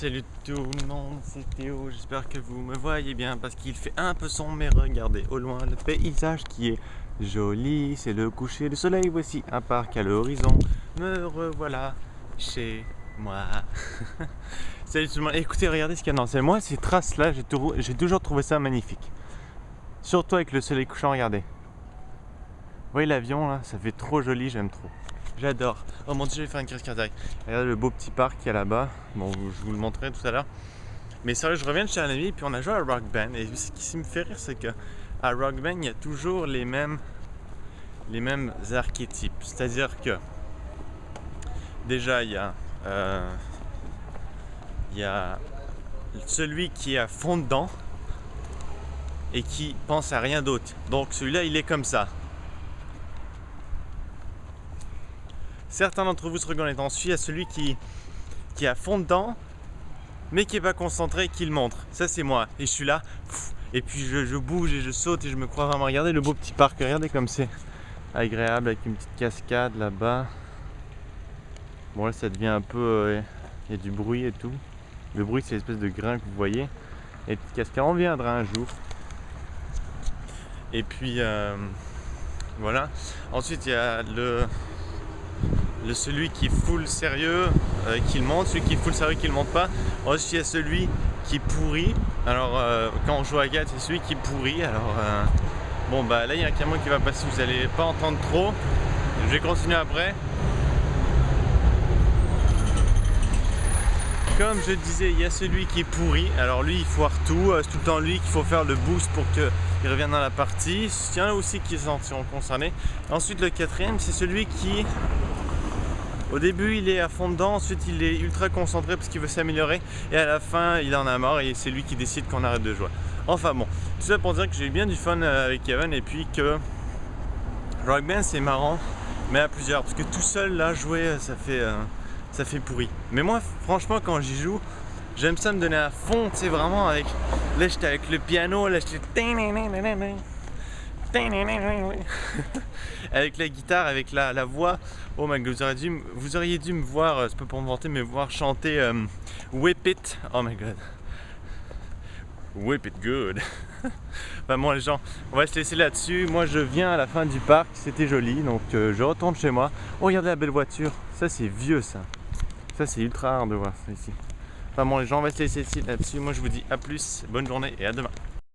Salut tout le monde, c'est Théo, j'espère que vous me voyez bien parce qu'il fait un peu sombre, mais regardez au loin le paysage qui est joli, c'est le coucher du soleil, voici un parc à l'horizon, me revoilà chez moi. Salut tout le monde, écoutez, regardez ce qu'il y a dans moi, ces traces là, j'ai toujours trouvé ça magnifique. Surtout avec le soleil couchant, regardez. Vous voyez l'avion là, ça fait trop joli, j'aime trop. J'adore. Oh mon dieu, je vais faire une crise cardiaque. Regardez le beau petit parc qu'il y a là-bas. Bon, je vous le montrerai tout à l'heure. Mais sérieux, je reviens de chez un ami, puis on a joué à Rock Band. Et ce qui me fait rire, c'est que à Rock Band, il y a toujours les mêmes archétypes. C'est-à-dire que déjà, il y a celui qui est à fond dedans et qui pense à rien d'autre. Donc celui-là, il est comme ça. Certains d'entre vous se reconnaissent. Ensuite, il y a celui qui est à fond dedans, mais qui n'est pas concentré et qui le montre. Ça, c'est moi. Et je suis là, et puis je bouge et je saute et je me crois vraiment. Regardez le beau petit parc, regardez comme c'est agréable avec une petite cascade là-bas. Bon, là, ça devient un peu. Il y a du bruit et tout. Le bruit, c'est l'espèce de grain que vous voyez. Et petite cascade, on viendra un jour. Et puis, voilà. Ensuite, il y a celui qui est full sérieux qui le monte, celui qui est full sérieux qui le monte pas. Ensuite il y a celui qui pourrit. Alors quand on joue à 4, c'est celui qui pourrit. Alors bon bah là il y a un camion qui va passer, vous allez pas entendre trop. Je vais continuer après. Comme je disais, il y a celui qui est pourri. Alors lui il foire tout, c'est tout le temps lui qu'il faut faire le boost pour qu'il revienne dans la partie. Il y en a aussi qui sont concernés. Ensuite le quatrième c'est celui qui au début il est à fond dedans, ensuite il est ultra concentré parce qu'il veut s'améliorer et à la fin il en a marre et c'est lui qui décide qu'on arrête de jouer. Enfin bon, tout ça pour dire que j'ai eu bien du fun avec Kevin et puis que Rock Band c'est marrant mais à plusieurs parce que tout seul là jouer ça fait pourri. Mais moi franchement quand j'y joue j'aime ça me donner à fond, tu sais vraiment avec, là j'étais avec le piano, là j'étais avec la guitare, avec la voix. Oh my god, vous auriez dû me voir, c'est pas pour me vanter, mais voir chanter Whip It. Oh my god. Whip It Good. Enfin bon les gens, on va se laisser là-dessus. Moi je viens à la fin du parc, c'était joli, donc je retourne chez moi. Oh regardez la belle voiture, ça c'est vieux ça. Ça c'est ultra rare de voir ça ici. Enfin bon les gens, on va se laisser ici là-dessus. Moi je vous dis à plus, bonne journée et à demain.